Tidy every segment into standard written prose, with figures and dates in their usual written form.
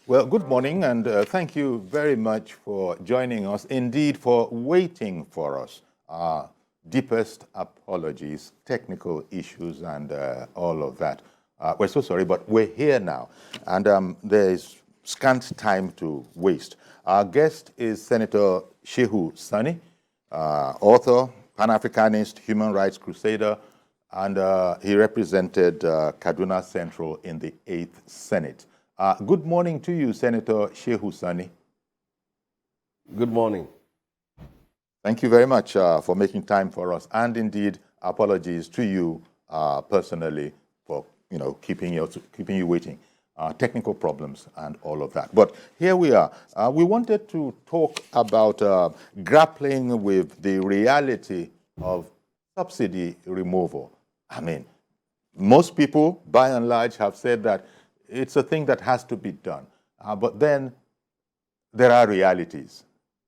Well, good morning, and thank you very much for joining us, indeed for waiting for us. Deepest apologies, technical issues, and all of that. We're so sorry, but we're here now, and there is scant time to waste. Our guest is Senator Shehu Sani, author, Pan-Africanist, human rights crusader, and he represented Kaduna Central in the 8th Senate. Good morning to you, Senator Shehu Sani. Good morning. Thank you very much for making time for us, and indeed, apologies to you personally for keeping you waiting. Technical problems and all of that. But here we are. We wanted to talk about grappling with the reality of subsidy removal. I mean, most people, by and large, have said that it's a thing that has to be done. But then there are realities.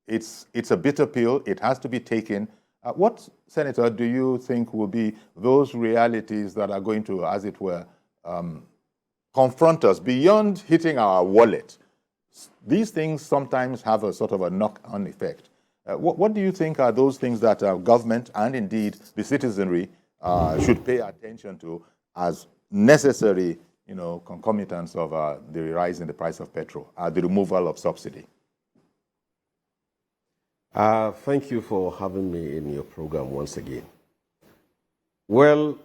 It's a bitter pill. It has to be taken. What, Senator, do you think will be those realities that are going to, as it were, confront us beyond hitting our wallet? These things sometimes have a sort of a knock-on effect. What do you think are those things that government and indeed the citizenry should pay attention to as necessary concomitants of the rise in the price of petrol, the removal of subsidy? Thank you for having me in your program once again. Well,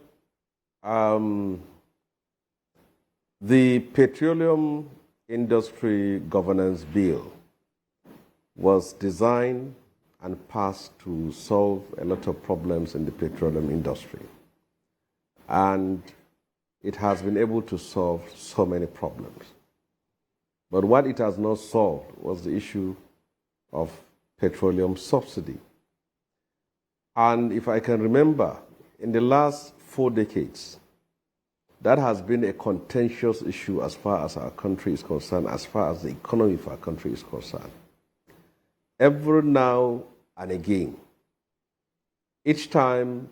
the Petroleum Industry Governance Bill was designed and passed to solve a lot of problems in the petroleum industry. And it has been able to solve so many problems. But what it has not solved was the issue of petroleum subsidy. And if I can remember, in the last 4 decades, that has been a contentious issue as far as our country is concerned, as far as the economy of our country is concerned. Every now and again, each time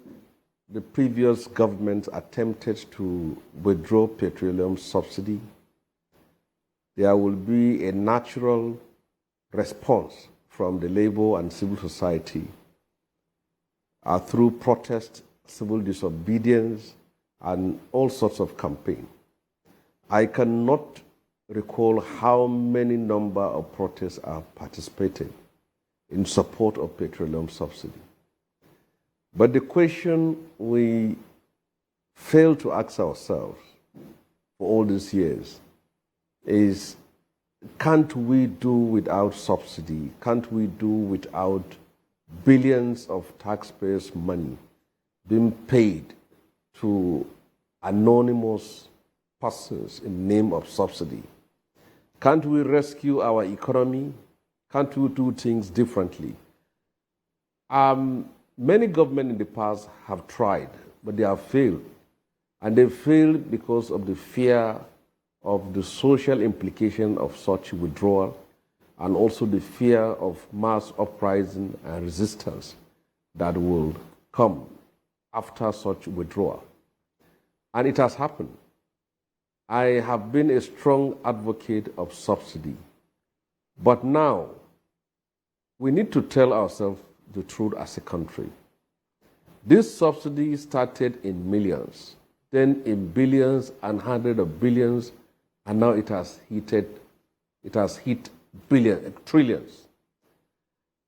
the previous government attempted to withdraw petroleum subsidy, there will be a natural response from the labor and civil society through protest, civil disobedience, and all sorts of campaign. I cannot recall how many number of protests are participated in support of petroleum subsidy. But the question we fail to ask ourselves for all these years is, can't we do without subsidy? Can't we do without billions of taxpayers' money being paid to anonymous persons in the name of subsidy? Can't we rescue our economy? Can't we do things differently? Many governments in the past have tried, but they have failed. And they failed because of the fear of the social implication of such withdrawal, and also the fear of mass uprising and resistance that will come after such withdrawal. And it has happened. I have been a strong advocate of subsidy. But now, we need to tell ourselves the truth as a country. This subsidy started in millions, then in billions and hundreds of billions, and now it has hit trillions.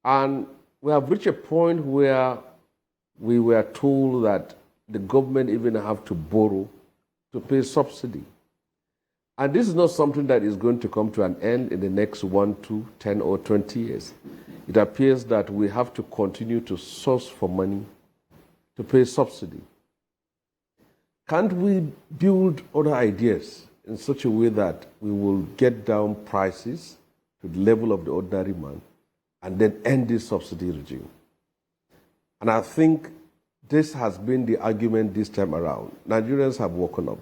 And we have reached a point where we were told that the government even have to borrow to pay subsidy. And this is not something that is going to come to an end in the next 1, 2, 10, or 20 years. It appears that we have to continue to source for money to pay subsidy. Can't we build other ideas in such a way that we will get down prices to the level of the ordinary man and then end this subsidy regime? And I think this has been the argument this time around. Nigerians have woken up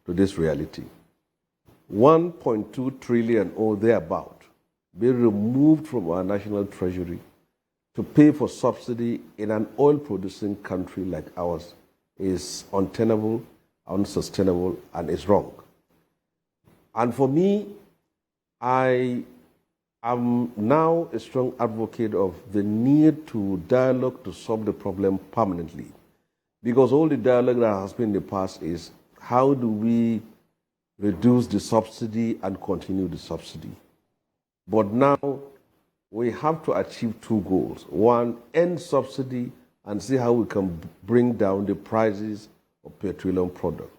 to this reality. 1.2 trillion or thereabout being removed from our national treasury to pay for subsidy in an oil-producing country like ours is untenable, unsustainable, and is wrong. And for me, I am now a strong advocate of the need to dialogue to solve the problem permanently. Because all the dialogue that has been in the past is how do we reduce the subsidy and continue the subsidy. But now we have to achieve two goals. One, end subsidy and see how we can bring down the prices of petroleum products.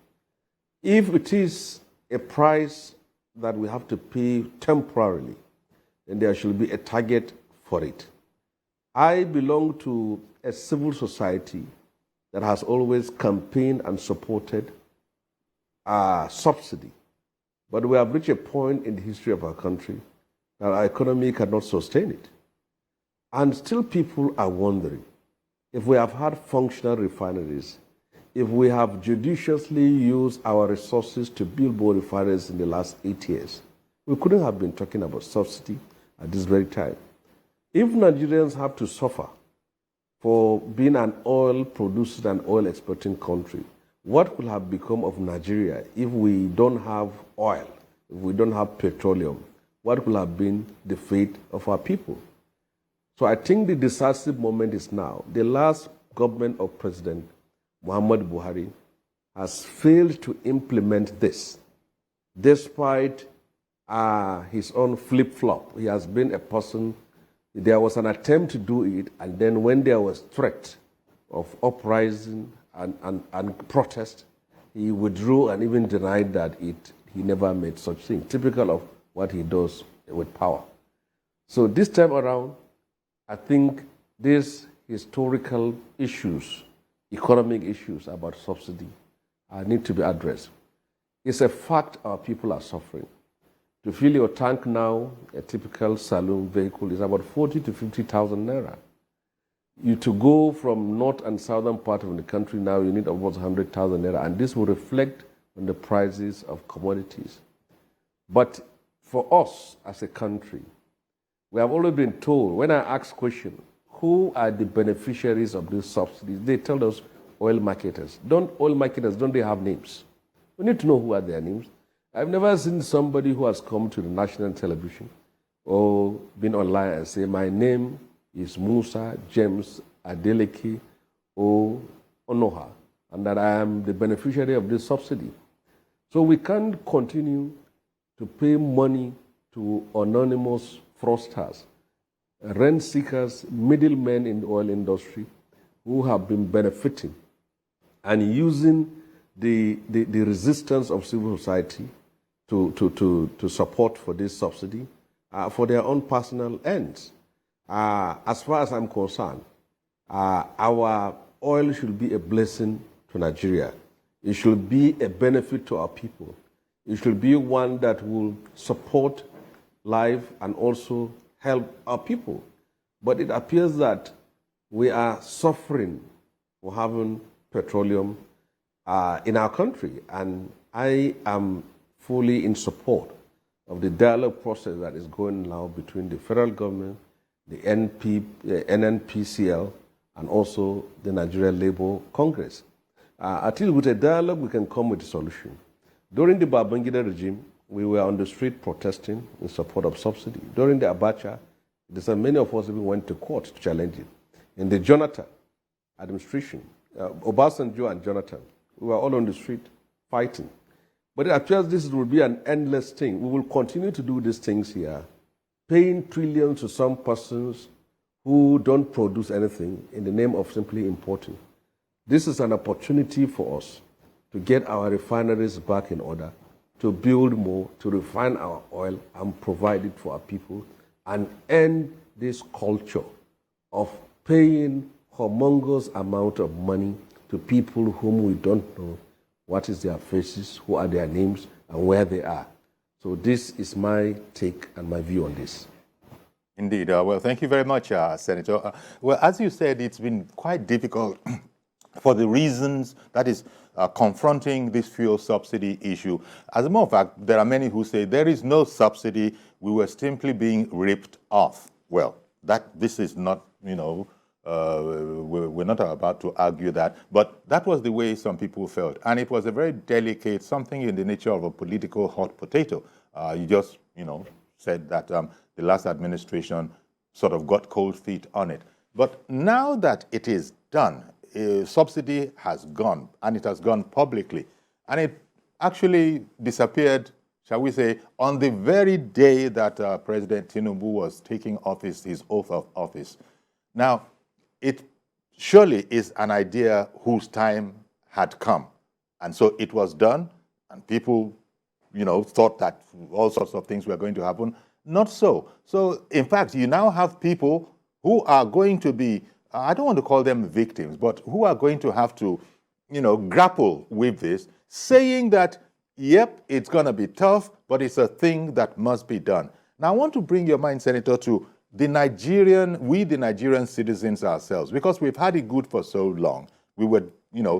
If it is a price that we have to pay temporarily, then there should be a target for it. I belong to a civil society that has always campaigned and supported subsidy. But we have reached a point in the history of our country that our economy cannot sustain it. And still people are wondering, if we have had functional refineries, if we have judiciously used our resources to build more refineries in the last 8 years, we couldn't have been talking about subsidy at this very time. If Nigerians have to suffer for being an oil producing and oil exporting country, what will have become of Nigeria if we don't have oil, if we don't have petroleum? What will have been the fate of our people? So I think the decisive moment is now. The last government of President Muhammad Buhari has failed to implement this, despite his own flip-flop. He has been a person, there was an attempt to do it, and then when there was threat of uprising and protest, he withdrew and even denied that he never made such thing, typical of what he does with power. So this time around, I think these historical issues, economic issues about subsidy need to be addressed. It's a fact our people are suffering. To fill your tank now, a typical saloon vehicle is about 40 to 50,000 naira. You to go from north and southern part of the country now, you need about 100,000 naira, and this will reflect on the prices of commodities. But for us as a country, we have always been told, when I ask questions, who are the beneficiaries of these subsidies? They tell us oil marketers. Oil marketers, don't they have names? We need to know who are their names. I've never seen somebody who has come to the national television or been online and say, my name is Musa James Adeleke or Onoha, and that I am the beneficiary of this subsidy. So we can't continue to pay money to anonymous fraudsters, rent seekers, middlemen in the oil industry who have been benefiting and using the resistance of civil society to support for this subsidy for their own personal ends. As far as I'm concerned, our oil should be a blessing to Nigeria. It should be a benefit to our people. It should be one that will support life and also help our people. But it appears that we are suffering for having petroleum in our country. And I am fully in support of the dialogue process that is going now between the federal government, the NNPCL, and also the Nigeria Labour Congress. Until with a dialogue, we can come with a solution. During the Babangida regime, we were on the street protesting in support of subsidy. During the Abacha, many of us even went to court to challenge it. In the Jonathan administration, Obasanjo and Jonathan, we were all on the street fighting. But it appears this will be an endless thing. We will continue to do these things here, paying trillions to some persons who don't produce anything in the name of simply importing. This is an opportunity for us to get our refineries back in order, to build more, to refine our oil and provide it for our people, and end this culture of paying humongous amount of money to people whom we don't know what is their faces, who are their names, and where they are. So this is my take and my view on this. Indeed. Well, thank you very much, Senator. Well, as you said, it's been quite difficult for the reasons that is confronting this fuel subsidy issue. As a matter of fact, there are many who say there is no subsidy, we were simply being ripped off. Well, this is not, we're not about to argue that, but that was the way some people felt. And it was a very delicate, something in the nature of a political hot potato. You just, said that the last administration sort of got cold feet on it. But now that it is done, subsidy has gone, and it has gone publicly, and it actually disappeared, shall we say, on the very day that President Tinubu was taking office, his oath of office. Now, it surely is an idea whose time had come. And so it was done, and people, thought that all sorts of things were going to happen. Not so. So, in fact, you now have people who are going to be, I don't want to call them victims, but who are going to have to, grapple with this, saying that, yep, it's going to be tough, but it's a thing that must be done. Now, I want to bring your mind, Senator, to the Nigerian citizens ourselves, because we've had it good for so long. We were,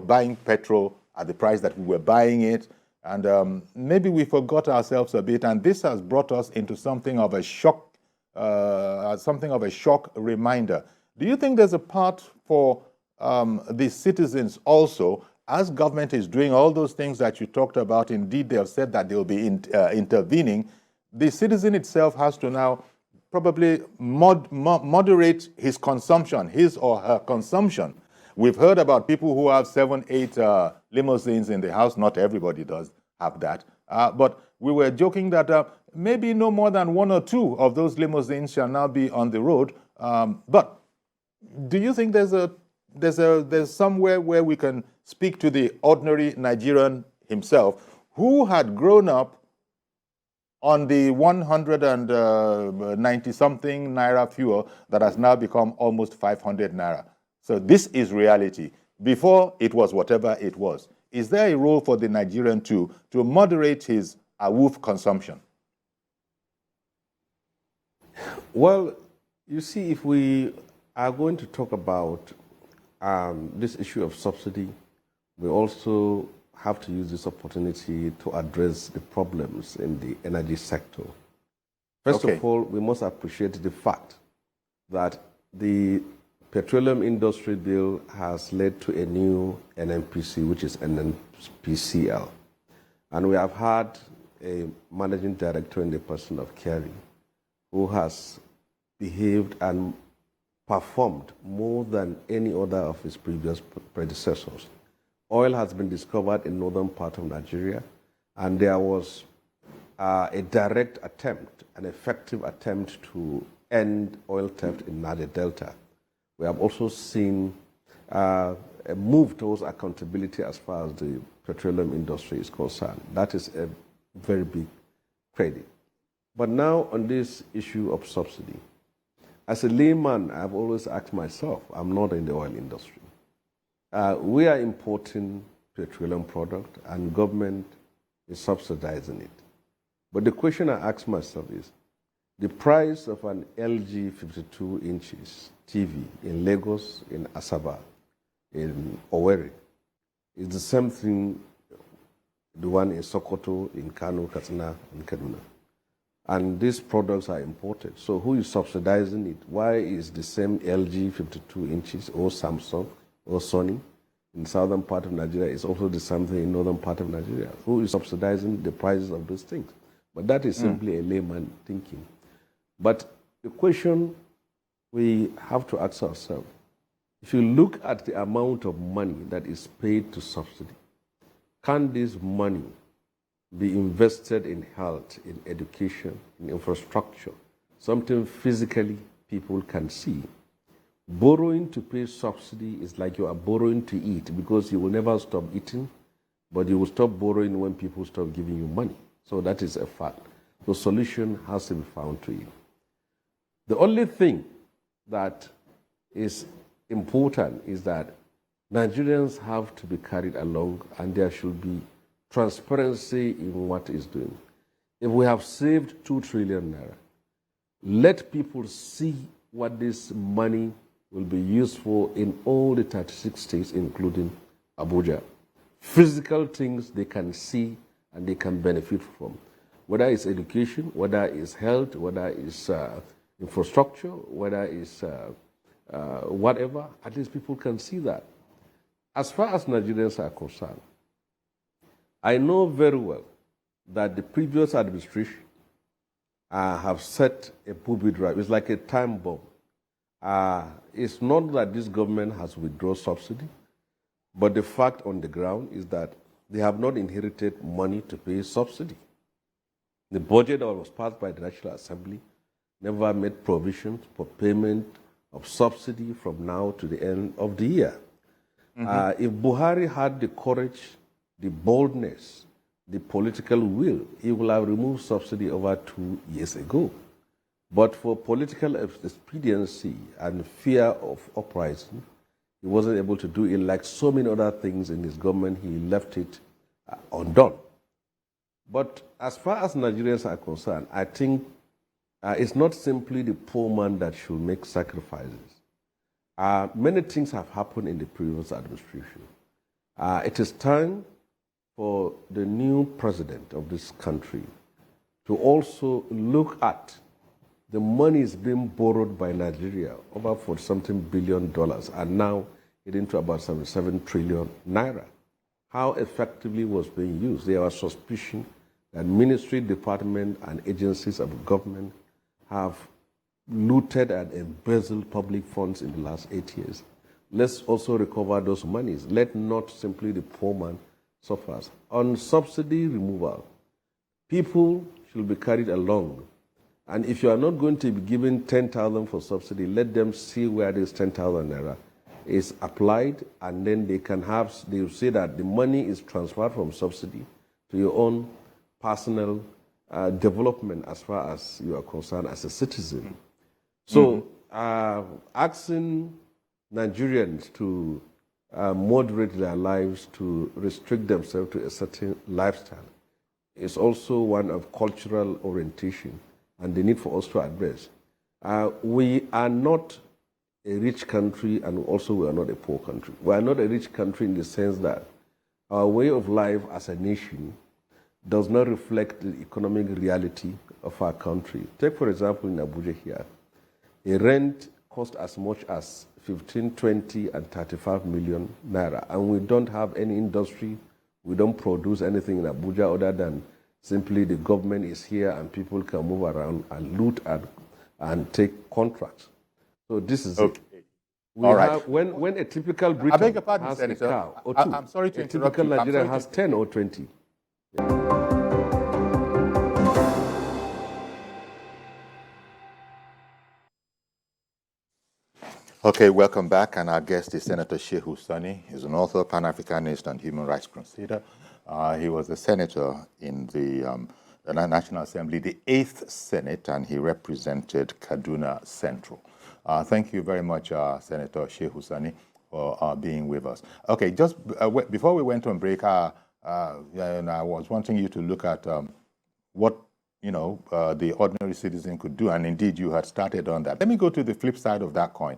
buying petrol at the price that we were buying it, and maybe we forgot ourselves a bit, and this has brought us into something of a shock reminder. Do you think there's a part for the citizens also, as government is doing all those things that you talked about? Indeed, they have said that they'll be intervening. The citizen itself has to now probably moderate his consumption, his or her consumption. We've heard about people who have 7, 8 limousines in the house. Not everybody does have that. But we were joking that maybe no more than 1 or 2 of those limousines shall now be on the road. But do you think there's somewhere where we can speak to the ordinary Nigerian himself who had grown up on the 190-something naira fuel that has now become almost 500 naira? So this is reality. Before, it was whatever it was. Is there a role for the Nigerian to moderate his awoof consumption? Well, you see, if we are going to talk about this issue of subsidy, we also have to use this opportunity to address the problems in the energy sector. First of all, we must appreciate the fact that the petroleum industry bill has led to a new NNPC, which is NNPCL. And we have had a managing director in the person of Kerry, who has behaved and performed more than any other of his previous predecessors. Oil has been discovered in northern part of Nigeria, and there was a direct attempt, an effective attempt to end oil theft in Niger Delta. We have also seen a move towards accountability as far as the petroleum industry is concerned. That is a very big credit. But now on this issue of subsidy, as a layman, I've always asked myself, I'm not in the oil industry. We are importing petroleum product and government is subsidizing it. But the question I ask myself is, the price of an LG 52 inches TV in Lagos, in Asaba, in Owerri, is the same thing, the one in Sokoto, in Kano, Katsina, and Kaduna. And these products are imported. So who is subsidizing it? Why is the same LG 52 inches or Samsung or Sony in southern part of Nigeria is also the same thing in northern part of Nigeria? Who is subsidizing the prices of those things? But that is simply a layman thinking. But the question we have to ask ourselves, if you look at the amount of money that is paid to subsidy, can this money be invested in health, in education, in infrastructure, something physically people can see? Borrowing to pay subsidy is like you are borrowing to eat, because you will never stop eating, but you will stop borrowing when people stop giving you money. So that is a fact. The solution has to be found to it. The only thing that is important is that Nigerians have to be carried along, and there should be transparency in what is doing. If we have saved 2 trillion naira, let people see what this money will be used for in all the 36 states, including Abuja. Physical things they can see and they can benefit from. Whether it's education, whether it's health, whether it's infrastructure, whether it's whatever, at least people can see that. As far as Nigerians are concerned, I know very well that the previous administration have set a booby drive. It's like a time bomb. It's not that this government has withdrawn subsidy, but the fact on the ground is that they have not inherited money to pay subsidy. The budget that was passed by the National Assembly never made provisions for payment of subsidy from now to the end of the year. If Buhari had the courage, the boldness, the political will, he would have removed subsidy over 2 years ago. But for political expediency and fear of uprising, he wasn't able to do it. Like so many other things in his government, he left it undone. But as far as Nigerians are concerned, I think it's not simply the poor man that should make sacrifices. Many things have happened in the previous administration. It is time for the new president of this country to also look at the money is being borrowed by Nigeria, over $40-something billion, and now getting to about 77 trillion naira. How effectively was being used? There was suspicion that ministry, department, and agencies of government have looted and embezzled public funds in the last 8 years. Let's also recover those monies. Let not simply the poor man suffer. On subsidy removal, people should be carried along. And if you are not going to be given 10,000 for subsidy, let them see where this 10,000 naira is applied, and then they will say that the money is transferred from subsidy to your own personal development as far as you are concerned as a citizen. So asking Nigerians to moderate their lives, to restrict themselves to a certain lifestyle, is also one of cultural orientation and the need for us to address. We are not a rich country, and also we are not a poor country. We are not a rich country in the sense that our way of life as a nation does not reflect the economic reality of our country. Take, for example, in Abuja here, a rent costs as much as 15, 20, and 35 million naira, and we don't have any industry. We don't produce anything in Abuja other than simply the government is here and people can move around and loot and take contracts. So this is it. All right. When a typical Briton has a car or two, I'm sorry to a interrupt typical you. Nigerian has 10 or 20. Okay, welcome back. And our guest is Senator Shehu Sani. He's an author, Pan-Africanist, and human rights crusader. He was a senator in the National Assembly, the 8th Senate, and he represented Kaduna Central. Thank you very much, Senator Shehu Sani, for being with us. Okay, just before we went on break, and I was wanting you to look at what the ordinary citizen could do, and indeed you had started on that. Let me go to the flip side of that coin,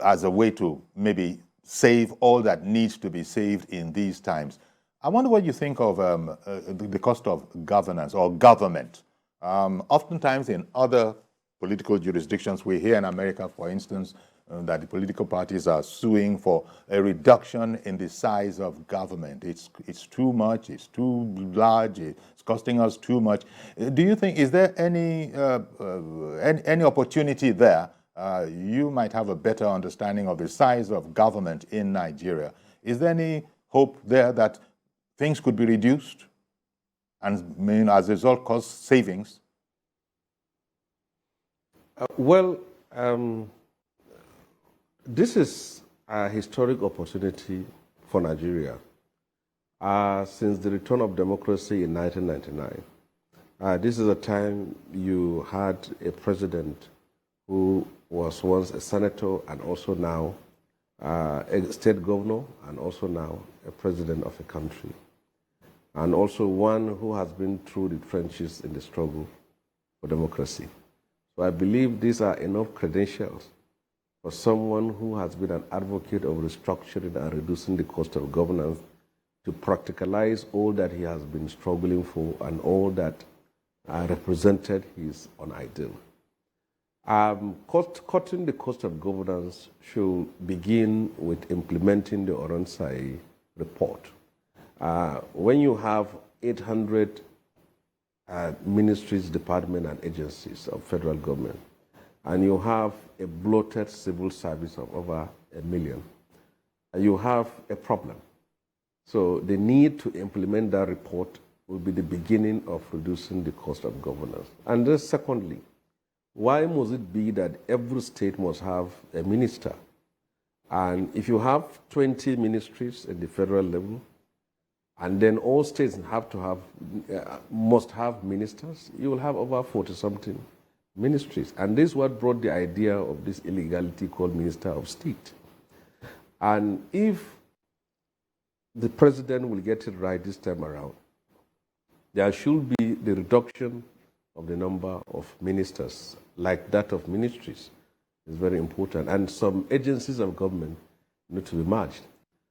as a way to maybe save all that needs to be saved in these times. I wonder what you think of the cost of governance or government. Oftentimes in other political jurisdictions, we hear in America, for instance, that the political parties are suing for a reduction in the size of government. It's too much, it's too large, it's costing us too much. Do you think, is there any opportunity there? You might have a better understanding of the size of government in Nigeria. Is there any hope there that things could be reduced and as a result cause savings? This is a historic opportunity for Nigeria. Since the return of democracy in 1999, this is a time you had a president who was once a senator and also now a state governor and also now a president of a country, and also one who has been through the trenches in the struggle for democracy. So I believe these are enough credentials for someone who has been an advocate of restructuring and reducing the cost of governance to practicalize all that he has been struggling for and all that represented his own ideal. Cutting the cost of governance should begin with implementing the Oransai report. When you have 800 ministries, departments, and agencies of federal government, and you have a bloated civil service of over 1 million, you have a problem. So the need to implement that report will be the beginning of reducing the cost of governance. And then secondly, why must it be that every state must have a minister? And if you have 20 ministries at the federal level, and then all states must have ministers, you will have over 40-something ministries. And this is what brought the idea of this illegality called Minister of State. And if the president will get it right this time around, there should be the reduction of the number of ministers, like that of ministries. It's very important. And some agencies of government need to be merged.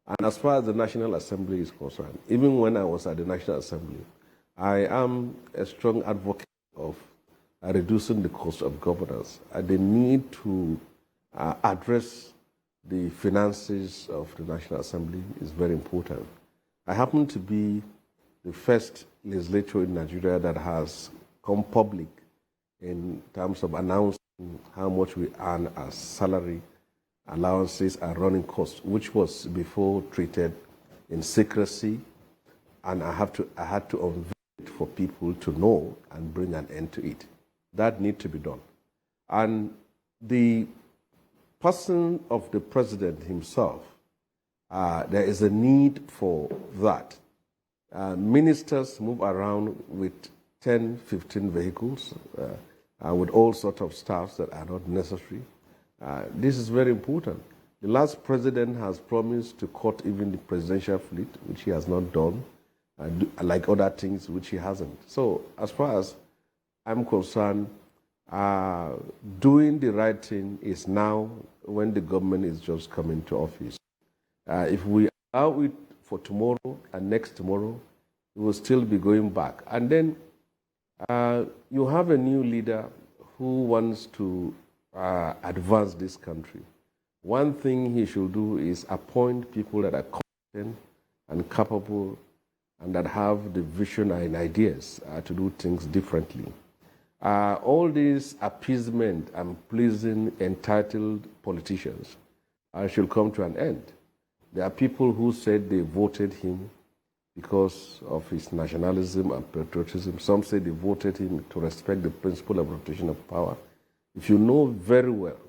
And as far as the National Assembly is concerned, even when I was at the National Assembly, I am a strong advocate of reducing the cost of governance and the need to address the finances of the National Assembly is very important. I happen to be the first legislature in Nigeria that has come public in terms of announcing how much we earn as salary, allowances, and running costs, which was before treated in secrecy, and I had to unveil it for people to know and bring an end to it. That needs to be done. And the person of the president himself, there is a need for that. Ministers move around with 10, 15 vehicles, with all sorts of staffs that are not necessary. This is very important. The last president has promised to cut even the presidential fleet, which he has not done, like other things which he hasn't. So as far as I'm concerned, doing the right thing is now when the government is just coming to office. If we allow it for tomorrow and next tomorrow, we will still be going back. And then you have a new leader who wants to advance this country. One thing he should do is appoint people that are competent and capable and that have the vision and ideas to do things differently. All these appeasement and pleasing entitled politicians should come to an end. There are people who said they voted him because of his nationalism and patriotism. Some say they voted him to respect the principle of rotation of power. If you know very well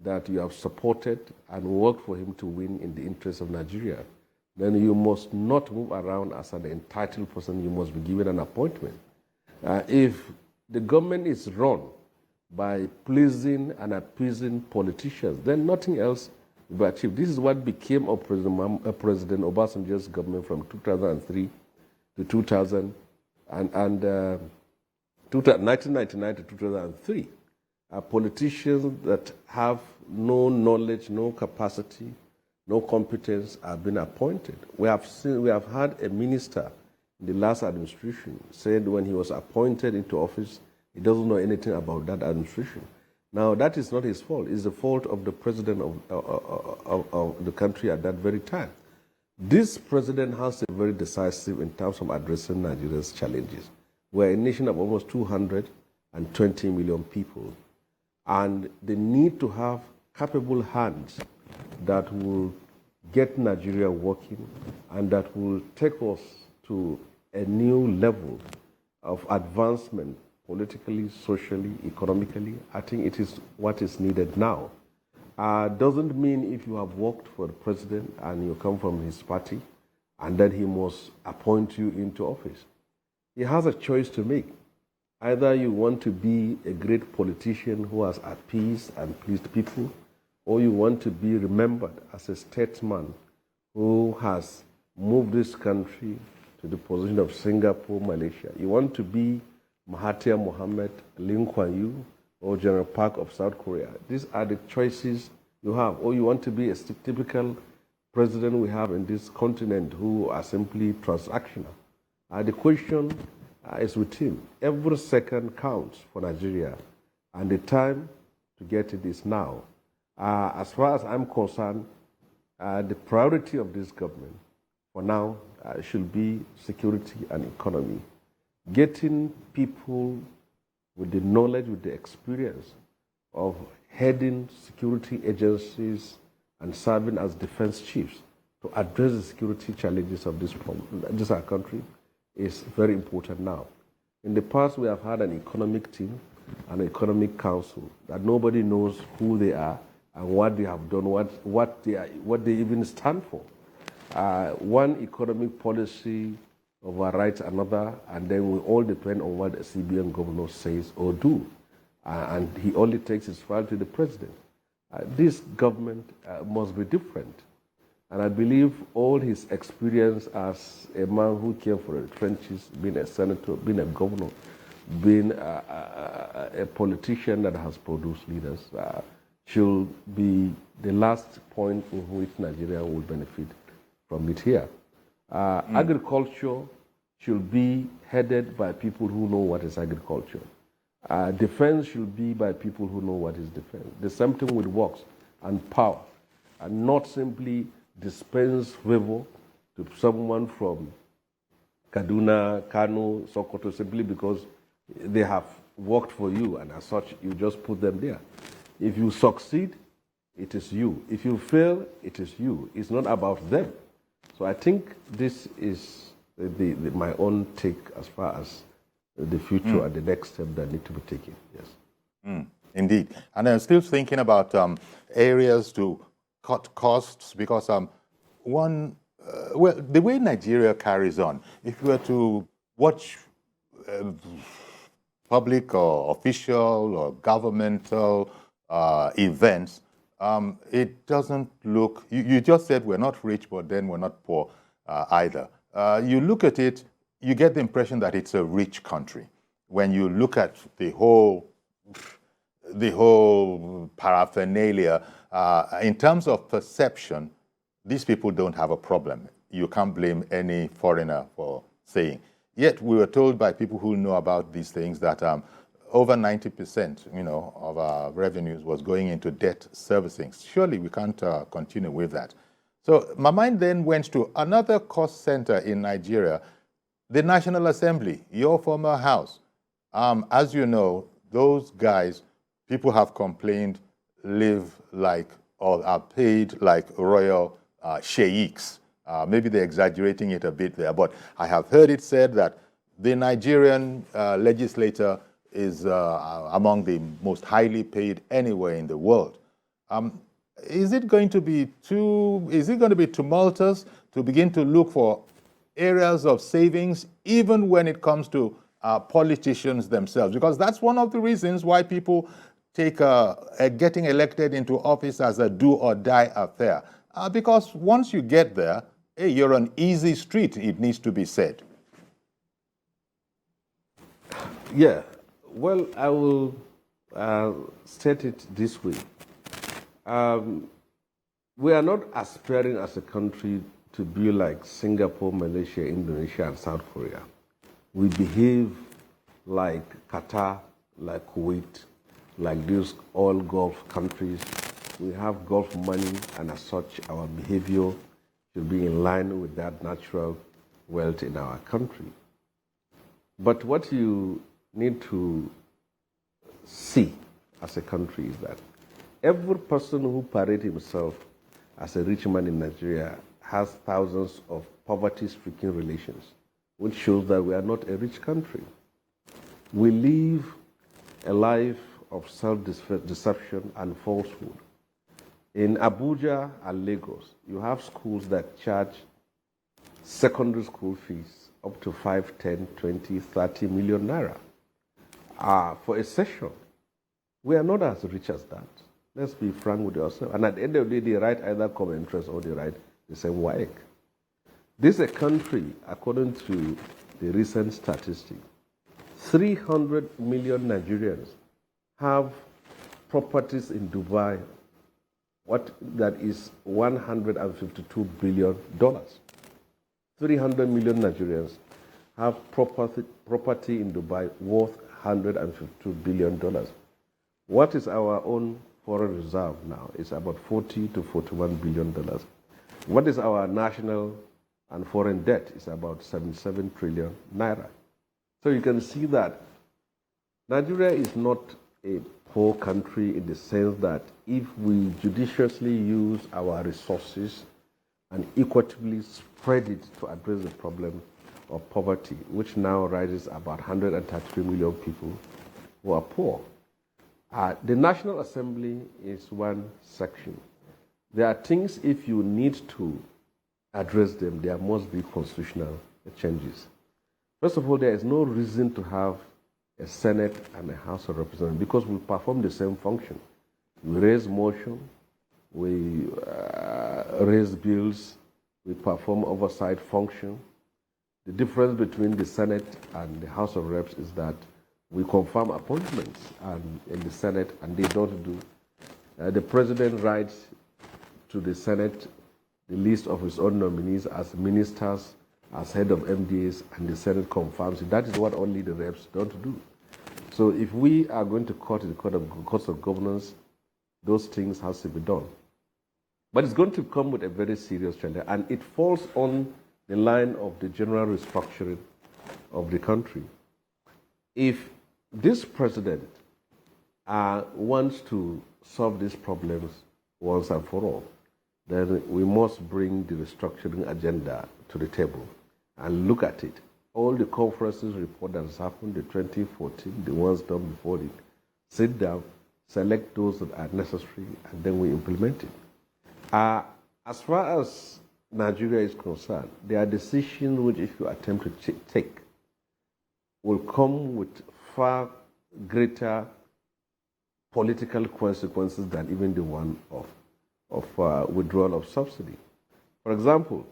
that you have supported and worked for him to win in the interest of Nigeria, then you must not move around as an entitled person. You must be given an appointment. If the government is run by pleasing and appeasing politicians, then nothing else will be achieved. This is what became of President Obasanjo's government from 2003 to 1999 to 2003. Politicians that have no knowledge, no capacity, no competence have been appointed. We have had a minister in the last administration said when he was appointed into office, he doesn't know anything about that administration. Now, that is not his fault. It's the fault of the president of the country at that very time. This president has a very decisive in terms of addressing Nigeria's challenges. We're a nation of almost 220 million people. And the need to have capable hands that will get Nigeria working and that will take us to a new level of advancement politically, socially, economically. I think it is what is needed now. Doesn't mean if you have worked for the president and you come from his party and then he must appoint you into office. He has a choice to make. Either you want to be a great politician who has appeased and pleased people, or you want to be remembered as a statesman who has moved this country to the position of Singapore, Malaysia. You want to be Mahathir Mohamad, Lee Kuan Yew, or General Park of South Korea. These are the choices you have. Or you want to be a typical president we have in this continent who are simply transactional. The question is with him. Every second counts for Nigeria, and the time to get it is now. As far as I'm concerned, the priority of this government for now should be security and economy. getting people with the knowledge, with the experience of heading security agencies and serving as defense chiefs to address the security challenges of this problem, this our country, is very important now. In the past, we have had an economic team, an economic council that nobody knows who they are and what they have done, what they even stand for. One economic policy overrides another, and then we all depend on what the CBN governor says or do. And he only takes his file to the president. This government must be different. And I believe all his experience as a man who came from the trenches, being a senator, being a governor, being a politician that has produced leaders, should be the last point in which Nigeria will benefit from it here. Agriculture should be headed by people who know what is agriculture. Defense should be by people who know what is defense. The same thing with works and power, and not simply dispense favor to someone from Kaduna, Kano, Sokoto, simply because they have worked for you, and as such, you just put them there. If you succeed, it is you. If you fail, it is you. It's not about them. So I think this is my own take as far as the future and the next step that need to be taken. Yes. Indeed. And I'm still thinking about areas to cut costs, because well, the way Nigeria carries on, if you were to watch public or official or governmental events, it doesn't look, you just said we're not rich, but then we're not poor either. You look at it, you get the impression that it's a rich country. When you look at the whole paraphernalia, in terms of perception, these people don't have a problem. You can't blame any foreigner for saying. Yet we were told by people who know about these things that over 90%, of our revenues was going into debt servicing. Surely we can't continue with that. So my mind then went to another cost center in Nigeria, the National Assembly, your former house. As you know, those guys, people have complained, live like, or are paid like royal sheikhs. Maybe they're exaggerating it a bit there, but I have heard it said that the Nigerian legislator is among the most highly paid anywhere in the world. Is it going to be tumultuous to begin to look for areas of savings, even when it comes to politicians themselves? Because that's one of the reasons why people take getting elected into office as a do-or-die affair. Because once you get there, hey, you're on easy street, it needs to be said. Yeah, well, I will state it this way. We are not aspiring as a country to be like Singapore, Malaysia, Indonesia, and South Korea. We behave like Qatar, like Kuwait, like these oil Gulf countries. We have Gulf money, and as such, our behavior should be in line with that natural wealth in our country. But what you need to see as a country is that every person who parades himself as a rich man in Nigeria has thousands of poverty-stricken relations, which shows that we are not a rich country. We live a life of self-deception and falsehood. In Abuja and Lagos, you have schools that charge secondary school fees up to 5, 10, 20, 30 million naira for a session. We are not as rich as that. Let's be frank with yourself. And at the end of the day, they write either common interest or they write the same WAEC. This is a country, according to the recent statistic, 300 million Nigerians have properties in Dubai, that is $152 billion. 300 million Nigerians have property in Dubai worth $152 billion. What is our own foreign reserve now? It's about $40 to $41 billion. What is our national and foreign debt? It's about 77 trillion naira. So you can see that Nigeria is not a poor country in the sense that if we judiciously use our resources and equitably spread it to address the problem of poverty, which now rises about 133 million people who are poor. The National Assembly is one section. There are things, if you need to address them, there must be constitutional changes. First of all, there is no reason to have a Senate and a House of Representatives because we perform the same function. We raise motion, we raise bills, we perform oversight function. The difference between the Senate and the House of Reps is that we confirm appointments in the Senate and they don't do. The President writes to the Senate the list of his own nominees as ministers, as head of MDAs, and the Senate confirms it. That is what only the reps don't do. So if we are going to cut the cost of governance, those things has to be done. But it's going to come with a very serious challenge, and it falls on the line of the general restructuring of the country. If this president wants to solve these problems once and for all, then we must bring the restructuring agenda to the table and look at it. All the conferences report that has happened, the 2014, the ones done before it, sit down, select those that are necessary, and then we implement it. As far as Nigeria is concerned, there are decisions which, if you attempt to take, will come with far greater political consequences than even the one of withdrawal of subsidy. For example,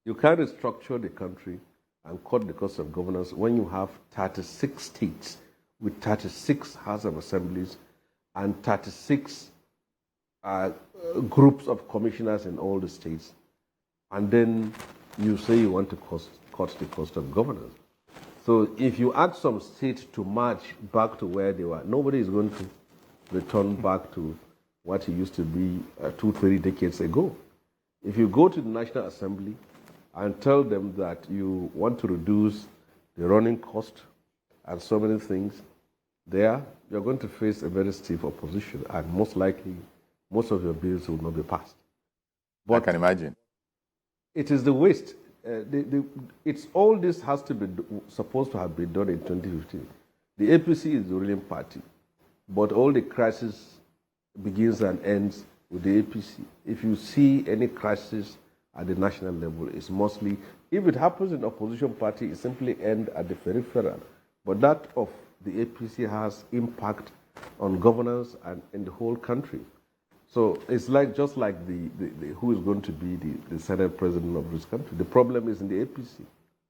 you can't restructure the country and cut the cost of governance when you have 36 states with 36 House of Assemblies and 36 groups of commissioners in all the states, and then you say you want to cut the cost of governance. So if you ask some states to march back to where they were, nobody is going to return back to what it used to be 2-3 decades ago. If you go to the National Assembly and tell them that you want to reduce the running cost and so many things, you're going to face a very stiff opposition, and most likely, most of your bills will not be passed. But I can imagine. It is the waste. It's all this has to be supposed to have been done in 2015. The APC is the ruling party, but all the crisis begins and ends with the APC. If you see any crisis at the national level, it's mostly, if it happens in opposition party, it simply ends at the peripheral. But that of the APC has impact on governance and in the whole country. So it's like just like who is going to be the Senate president of this country. The problem is in the APC.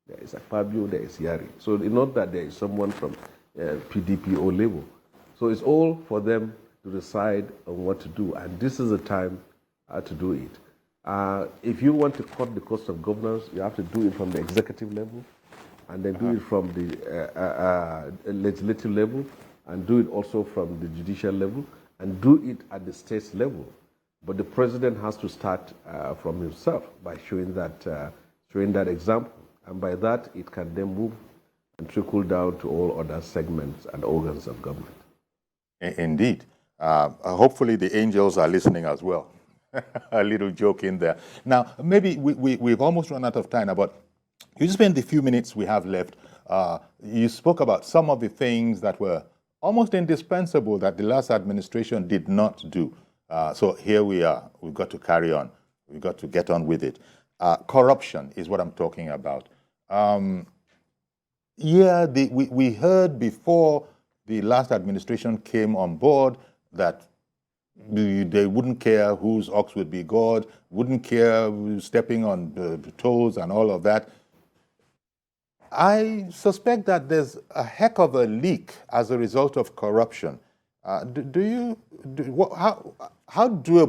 There is Fabio, there is Yari. So it's not that there is someone from PDP or Labour. So it's all for them to decide on what to do, and this is the time to do it. If you want to cut the cost of governance, you have to do it from the executive level, and then do it from the legislative level, and do it also from the judicial level, and do it at the state level. But the president has to start from himself by showing that example, and by that it can then move and trickle down to all other segments and organs of government. Indeed. Hopefully the angels are listening as well. A little joke in there. Now, maybe we've almost run out of time, but you spend the few minutes we have left. You spoke about some of the things that were almost indispensable that the last administration did not do. So here we are. We've got to carry on. We've got to get on with it. Corruption is what I'm talking about. We heard before the last administration came on board that they wouldn't care whose ox would be gored, wouldn't care who's stepping on the toes and all of that. I suspect that there's a heck of a leak as a result of corruption. How doable?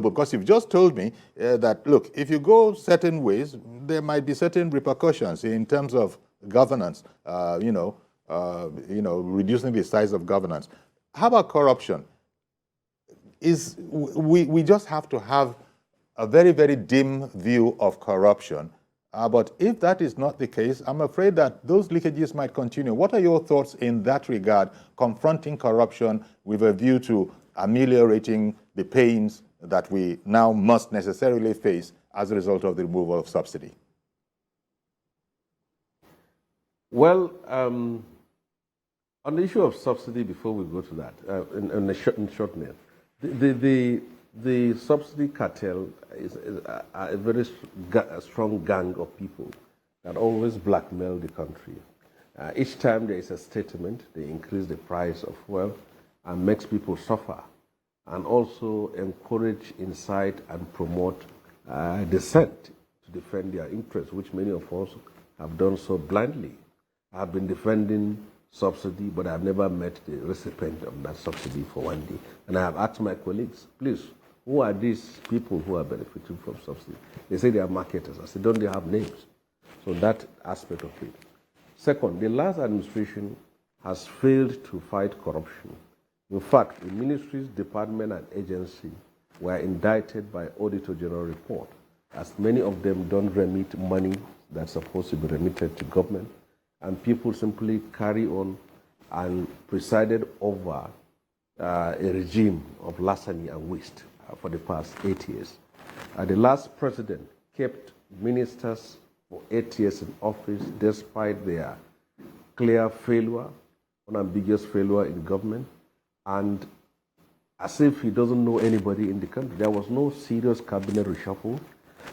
Because you've just told me that, look, if you go certain ways, there might be certain repercussions in terms of governance, reducing the size of governance. How about corruption? We just have to have a very, very dim view of corruption But if that is not the case, I'm afraid that those leakages might continue. What are your thoughts in that regard, confronting corruption with a view to ameliorating the pains that we now must necessarily face as a result of the removal of subsidy? Well, on the issue of subsidy, before we go to that, in short name, the subsidy cartel is a very strong gang of people that always blackmail the country. Each time there is a statement, they increase the price of fuel and makes people suffer, and also encourage, incite, and promote dissent to defend their interests, which many of us have done so blindly. I have been defending subsidy, but I've never met the recipient of that subsidy for one day. And I have asked my colleagues, please, who are these people who are benefiting from subsidy? They say they are marketers. I said, don't they have names? So that aspect of it. Second, the last administration has failed to fight corruption. In fact, the ministries, department, and agency were indicted by Auditor General report, as many of them don't remit money that's supposed to be remitted to government, and people simply carry on and presided over a regime of larceny and waste for the past 8 years. The last president kept ministers for 8 years in office despite their clear failure, unambiguous failure in government, and as if he doesn't know anybody in the country. There was no serious cabinet reshuffle.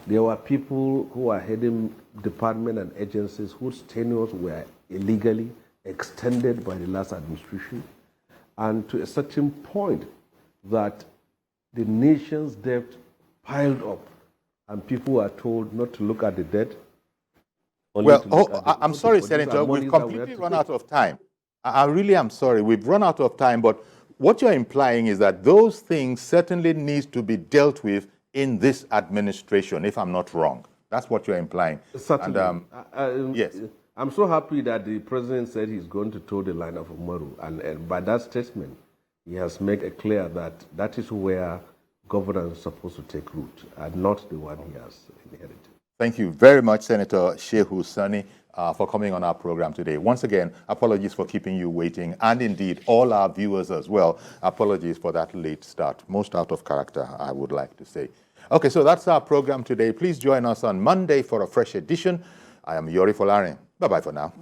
There were people who are heading departments and agencies whose tenures were illegally extended by the last administration, and to a certain point that the nation's debt piled up, and people are told not to look at the debt. I'm sorry, Senator, we've completely run out of time. I really am sorry. We've run out of time, but what you're implying is that those things certainly need to be dealt with in this administration, if I'm not wrong. That's what you're implying. Certainly. And, yes. I'm so happy that the president said he's going to toe the line of Umaru, and by that statement, he has made it clear that that is where governance is supposed to take root, and not the one he has inherited. Thank you very much, Senator Shehu Sani, for coming on our program today. Once again, apologies for keeping you waiting, and indeed all our viewers as well. Apologies for that late start. Most out of character, I would like to say. Okay, so that's our program today. Please join us on Monday for a fresh edition. I am Yori Folarin. Bye-bye for now.